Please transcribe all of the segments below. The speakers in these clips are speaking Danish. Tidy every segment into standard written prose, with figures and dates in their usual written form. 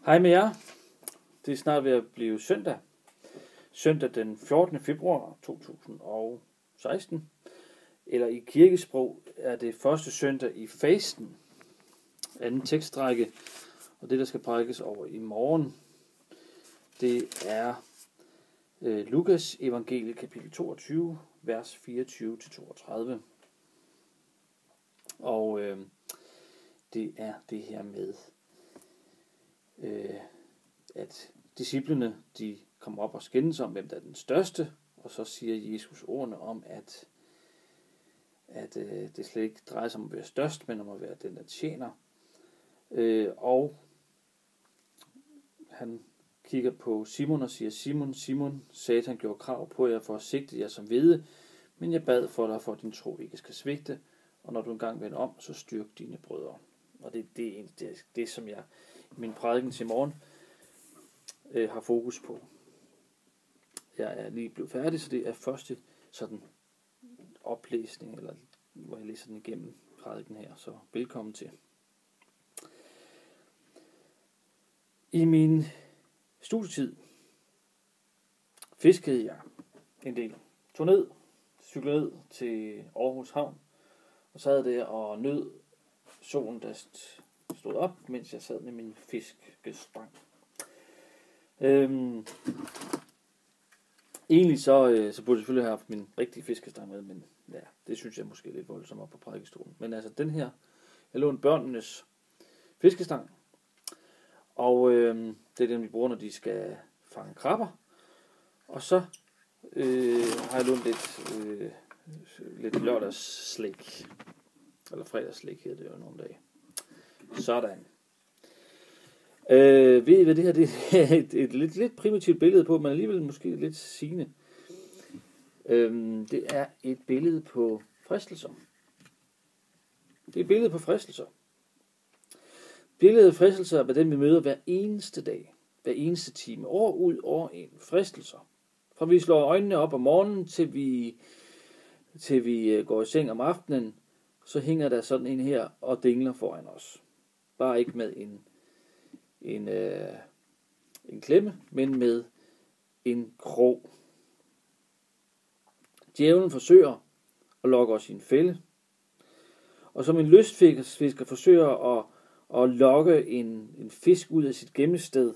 Hej med jer. Det er snart ved at blive søndag. Søndag den 14. februar 2016. Eller i kirkesprog er det første søndag i fasten. Anden tekstrække. Og det, der skal prædikes over i morgen, det er Lukas evangeliet kapitel 22, vers 24-32. Og det er det her med, at disciplene, de kommer op og skændes om, hvem der er den største, og så siger Jesus ordene om, at det slet ikke drejer sig om at være størst, men om at være den, der tjener. Og han kigger på Simon og siger, Simon, Satan gjorde krav på jer for at sigte jer som hvede, men jeg bad for dig, for at din tro ikke skal svigte, og når du engang vender om, så styrk dine brødre. Og det er det, som jeg i min prædiken til morgen har fokus på. Jeg er lige blevet færdig, så det er første sådan oplæsning, eller hvor jeg læser den igennem prædiken her, så velkommen til. I min studietid fiskede jeg en del. Tog ned, cyklede ned til Aarhus Havn, og sad der og nød solen, der stod op, mens jeg sad med min fiskestang. Egentlig så burde jeg selvfølgelig have haft min rigtige fiskestang med, men ja, det synes jeg måske er lidt voldsomt op på prædikestolen. Men altså den her, jeg lånte børnenes fiskestang, og det er den, vi bruger, når de skal fange krabber. Og så har jeg lånt lidt lørdagsslik, eller fredagsslik hedder det jo nogle dage. Sådan. Ved I hvad det her, det er et lidt primitivt billede på, men alligevel måske lidt sigende. Det er et billede på fristelser. Det er et billede på fristelser. Billedet af fristelser er dem, vi møder hver eneste dag, hver eneste time, år ud, år ind. Fristelser. Fra vi slår øjnene op om morgenen, til vi går i seng om aftenen, så hænger der sådan en her og dingler foran os. Bare ikke med en klemme, men med en krog. Djævlen forsøger at lokke os i en fælde, og som en lystfisker forsøger at lokke en fisk ud af sit gemmested,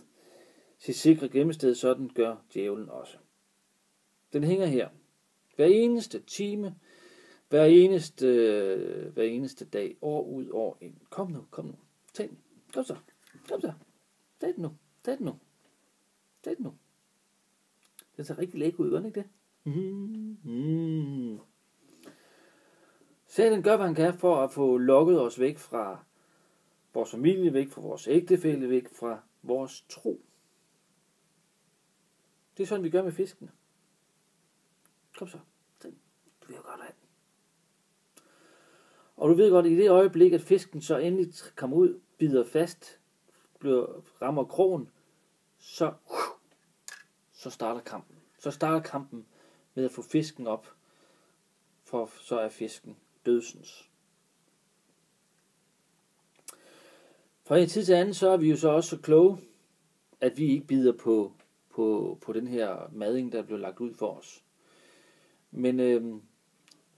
sit sikre gemmested, sådan gør djævlen også. Den hænger her. Hver eneste time, hver eneste dag, år ud, år ind. Kom nu. Tag den. Kom så. Tag den nu. Den ser rigtig lækker ud, gør den ikke det? Satan gør, hvad han kan for at få lokket os væk fra vores familie, væk fra vores ægtefælle, væk fra vores tro. Det er sådan, vi gør med fiskene. Kom så. Du vil jo godt have den. Og du ved godt, i det øjeblik, at fisken så endelig kommer ud, bider fast, rammer krogen, så starter kampen. Så starter kampen med at få fisken op, for så er fisken dødsens. Fra en tid til anden, så er vi jo så også så kloge, at vi ikke bider på den her mading, der blev lagt ud for os. Men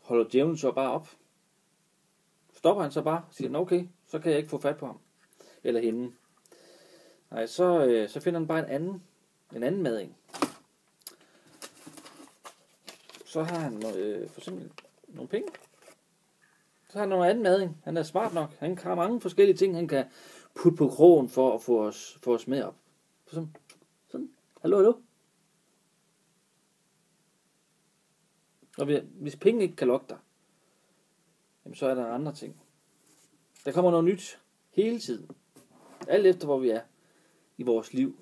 holder djævlen så bare op? Stopper han så bare? Siger okay, så kan jeg ikke få fat på ham. Eller hende. Nej, så finder han bare en anden mading. Så har han for eksempel nogle penge. Så har han noget anden mading. Han er smart nok. Han har mange forskellige ting, han kan putte på krogen for at få os med op. Sådan. Hallo. Og hvis penge ikke kan lokke dig, jamen så er der andre ting. Der kommer noget nyt hele tiden. Alt efter hvor vi er i vores liv,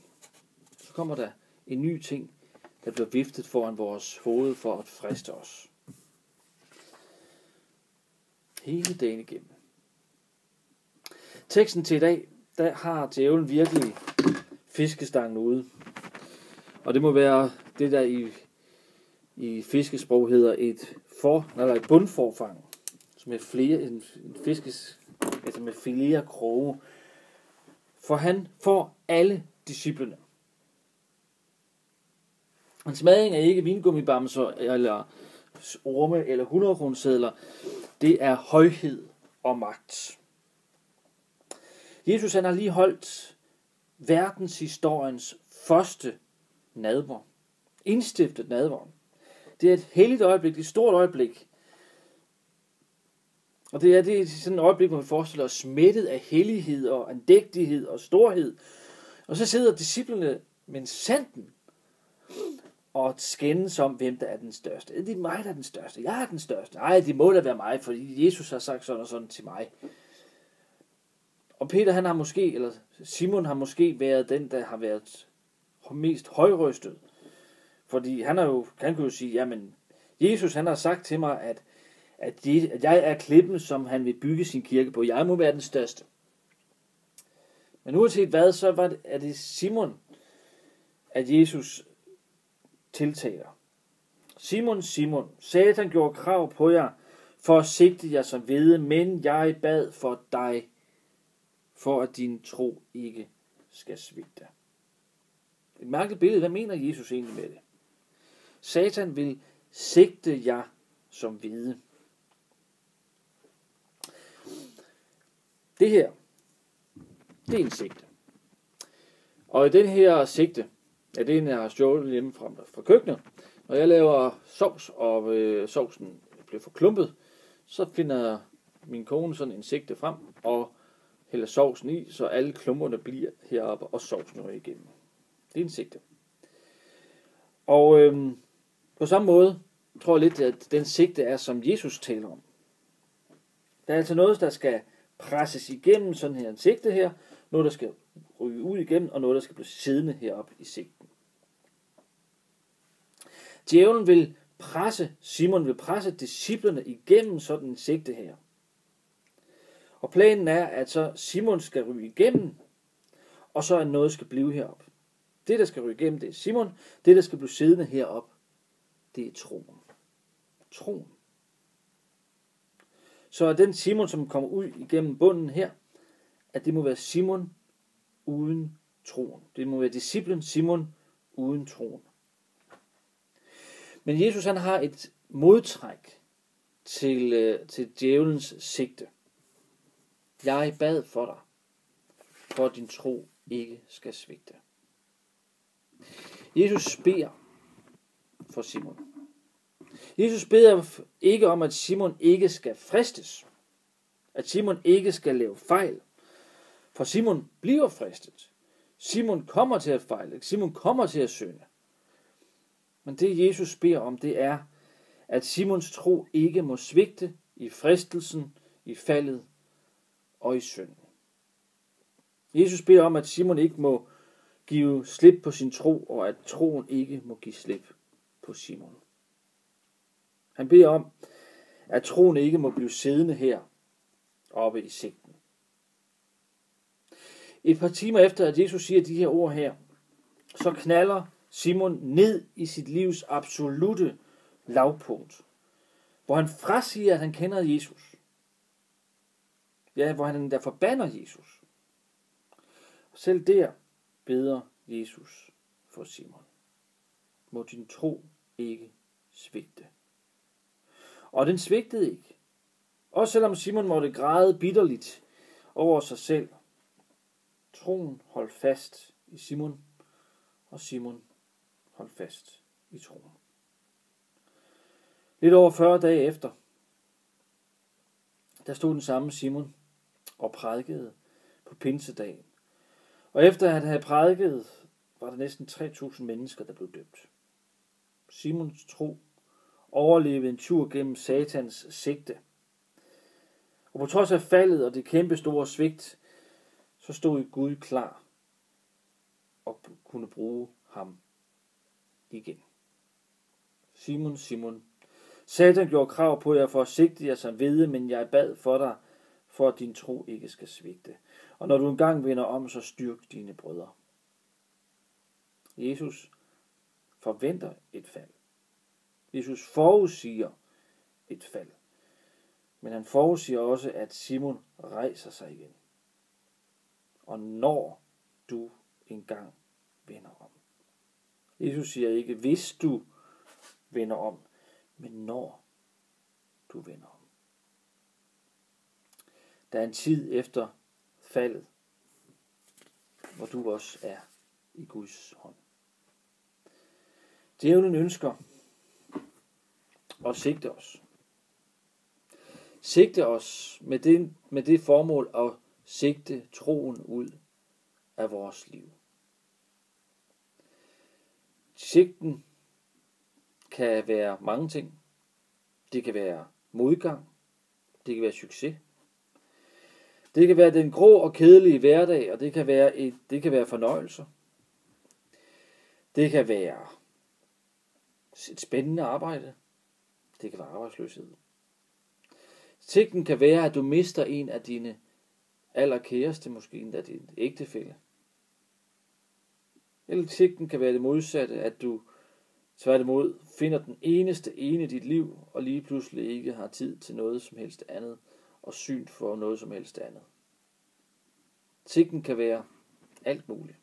så kommer der en ny ting, der bliver viftet foran vores hoved for at friste os. Hele dagen igennem. Teksten til i dag, der har djævlen virkelig fiskestangen ude. Og det må være det, der i fiskesprog hedder et bundforfang, som er flere en fiskes, altså med flere kroge, for han får alle disciplene. Hans mading er ikke vingummibamser eller orme eller 100-kronesedler. Det er højhed og magt. Jesus han har lige holdt verdenshistoriens første nadver. Indstiftet nadver. Det er et helligt øjeblik, det er et stort øjeblik. Og det er sådan et øjeblik, hvor vi forestiller os smittet af hellighed og andægtighed og storhed. Og så sidder disciplene med sanden og skændes om, hvem der er den største. Det er mig, der er den største. Jeg er den største. Nej, det må da være mig, fordi Jesus har sagt sådan og sådan til mig. Og Peter, han har måske, eller Simon har måske været den, der har været mest højrøstet. Fordi han kan jo sige, jamen, Jesus han har sagt til mig, at jeg er klippen, som han vil bygge sin kirke på. Jeg må være den største. Men uanset hvad, så er det Simon, at Jesus tiltaler. Simon, Simon, Satan gjorde krav på jer, for at sigte jer som hvede, men jeg bad for dig, for at din tro ikke skal svigte. Et mærkeligt billede. Hvad mener Jesus egentlig med det? Satan vil sigte jer som hvede. Det her, det er en sigte. Og i den her sigte, ja, det er en, jeg har stjålet hjemme fra køkkenet. Når jeg laver sovs, og sovsen bliver forklumpet, så finder min kone sådan en sigte frem, og hælder sovsen i, så alle klumperne bliver heroppe, og sovsen er igennem. Det er en sigte. Og på samme måde tror jeg lidt, at den sigte er, som Jesus taler om. Der er altså noget, der skal presses igennem, sådan her en sigte her, noget, der skal ryge ud igennem, og noget, der skal blive siddende heroppe i sigten. Djævlen vil presse, Simon vil presse disciplerne igennem sådan en sigte her. Og planen er, at så Simon skal ryge igennem, og så er noget skal blive heroppe. Det, der skal ryge igennem, det er Simon. Det, der skal blive siddende heroppe, det er troen. Troen. Så er den Simon, som kommer ud igennem bunden her, at det må være Simon uden troen. Det må være disciplen Simon uden troen. Men Jesus han har et modtræk til djævelens sigte. Jeg bad for dig, for at din tro ikke skal svigte. Jesus beder for Simon. Jesus beder ikke om, at Simon ikke skal fristes. At Simon ikke skal lave fejl. For Simon bliver fristet. Simon kommer til at fejle. Simon kommer til at synde. Men det Jesus beder om, det er, at Simons tro ikke må svigte i fristelsen, i faldet og i synden. Jesus beder om, at Simon ikke må give slip på sin tro, og at troen ikke må give slip på Simon. Han beder om, at troen ikke må blive siddende her oppe i sigten. Et par timer efter, at Jesus siger de her ord her, så knalder Simon ned i sit livs absolute lavpunkt, hvor han frasiger, at han kender Jesus. Ja, hvor han endda forbander Jesus. Og selv der beder Jesus for Simon. Må din tro ikke svigte. Og den svigtede ikke. Også selvom Simon måtte græde bitterligt over sig selv. Troen holdt fast i Simon, og Simon holdt fast i troen. Lidt over 40 dage efter, der stod den samme Simon og prædikede på pinsedagen. Og efter at han havde prædiket, var der næsten 3.000 mennesker, der blev døbt. Simons tro overlevede en tur gennem Satans sigte. Og på trods af faldet og det kæmpe store svigt, så stod Gud klar og kunne bruge ham igen. Simon, Simon, Satan gjorde krav på jer for at sigte jer som hvede, men jeg bad for dig, for at din tro ikke skal svigte. Og når du engang vender om, så styrk dine brødre. Jesus forventer et fald. Jesus forudsiger et fald. Men han forudsiger også, at Simon rejser sig igen. og når du engang vender om. Jesus siger ikke, hvis du vender om, men når du vender om. Der er en tid efter faldet, hvor du også er i Guds hånd. Djævlen ønsker at sigte os. Sigte os med det formål at sigte troen ud af vores liv. Sigten kan være mange ting. Det kan være modgang. Det kan være succes. Det kan være den grå og kedelige hverdag, og det kan være fornøjelser. Det kan være et spændende arbejde. Det kan være arbejdsløshed. Sigten kan være, at du mister en af dine allerkæreste, måske endda din ægtefælle. Eller sigten kan være det modsatte, at du tværtimod finder den eneste ene i dit liv, og lige pludselig ikke har tid til noget som helst andet, og syn for noget som helst andet. Sigten kan være alt muligt.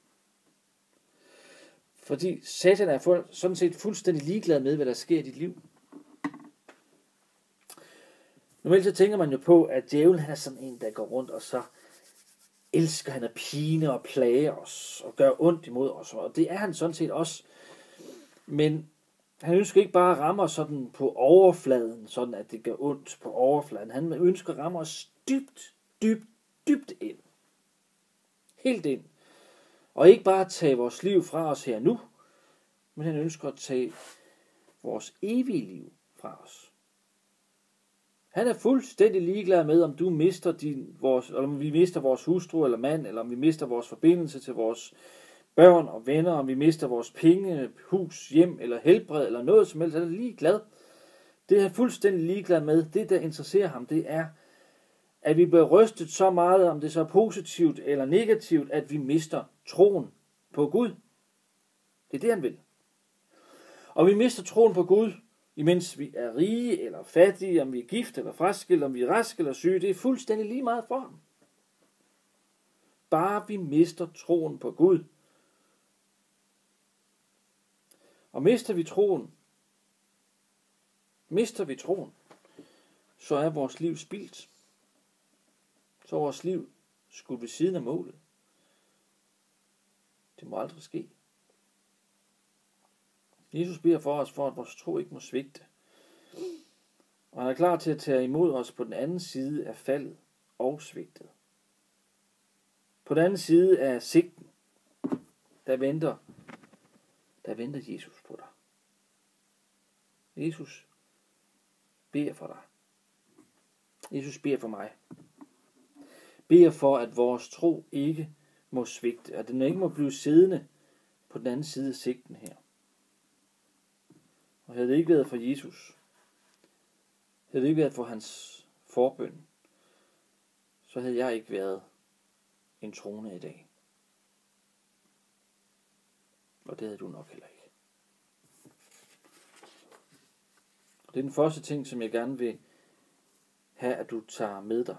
Fordi Satan er sådan set fuldstændig ligeglad med, hvad der sker i dit liv. Normalt så tænker man jo på, at djævlen han er sådan en, der går rundt, og så elsker han at pine og plage os, og gøre ondt imod os. Og det er han sådan set også. Men han ønsker ikke bare at ramme os sådan på overfladen, sådan at det gør ondt på overfladen. Han ønsker at ramme os dybt ind. Helt ind. Og ikke bare tage vores liv fra os her nu, men han ønsker at tage vores evige liv fra os. Han er fuldstændig ligeglad med, om du mister eller om vi mister vores hustru eller mand, eller om vi mister vores forbindelse til vores børn og venner, om vi mister vores penge, hus, hjem eller helbred eller noget som helst. Han er ligeglad. Det er han fuldstændig ligeglad med. Det, der interesserer ham, det er, at vi bliver rystet så meget, om det så er positivt eller negativt, at vi mister troen på Gud. Det er det, han vil. Og vi mister troen på Gud, imens vi er rige eller fattige, om vi er gift eller fraskilt, om vi er raske eller syge. Det er fuldstændig lige meget for ham. Bare vi mister troen på Gud. Og mister vi troen, så er vores liv spildt. Så er vores liv skudt ved siden af målet. Det må aldrig ske. Jesus beder for os, for at vores tro ikke må svigte. Og han er klar til at tage imod os på den anden side af faldet og svigtet. På den anden side af sigten, der venter Jesus på dig. Jesus beder for dig. Jesus beder for mig. Beder for, at vores tro ikke må svigte, at den ikke må blive siddende på den anden side af sigten her. Og havde det ikke været for Jesus, havde det ikke været for hans forbøn, så havde jeg ikke været en troende i dag. Og det havde du nok heller ikke. Det er den første ting, som jeg gerne vil have, at du tager med dig.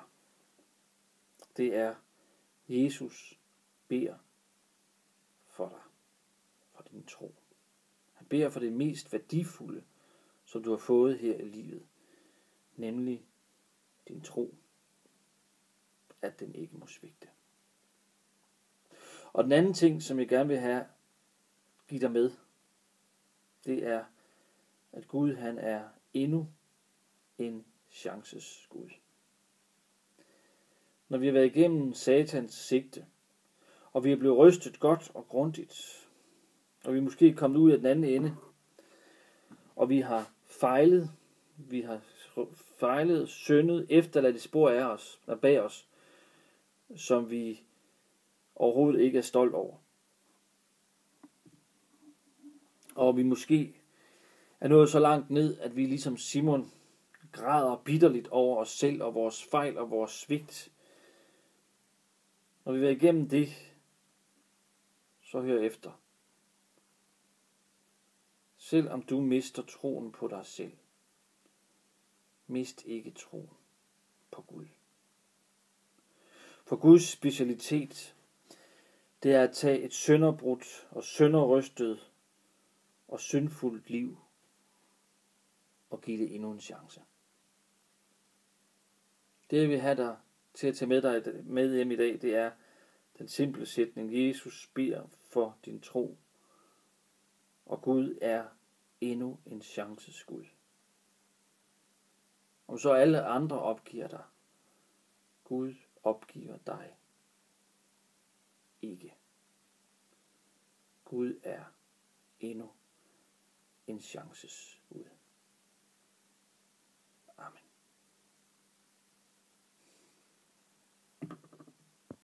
Det er, Jesus beder for dig, for din tro. Han beder for det mest værdifulde, som du har fået her i livet, nemlig din tro, at den ikke må svigte. Og den anden ting, som jeg gerne vil give dig med, det er, at Gud han er endnu en chances Gud. Når vi har været igennem Satans sigte, og vi er blevet rystet godt og grundigt, og vi er måske kommet ud af den anden ende, og vi har fejlet, syndet, efterladt et spor af os, der bag os, som vi overhovedet ikke er stolt over. Og vi måske er nået så langt ned, at vi ligesom Simon græder bitterligt over os selv og vores fejl og vores svigt. Når vi er igennem det, så hør efter. Selvom du mister troen på dig selv, mist ikke troen på Gud. For Guds specialitet det er at tage et sønderbrudt og sønderrystet og syndfuldt liv og give det endnu en chance. Det jeg vil have dig til at tage med hjem i dag, det er den simple sætning: Jesus beder for din tro, og Gud er endnu en chances Gud. Om så alle andre opgiver dig, Gud opgiver dig ikke. Gud er endnu en chances Gud.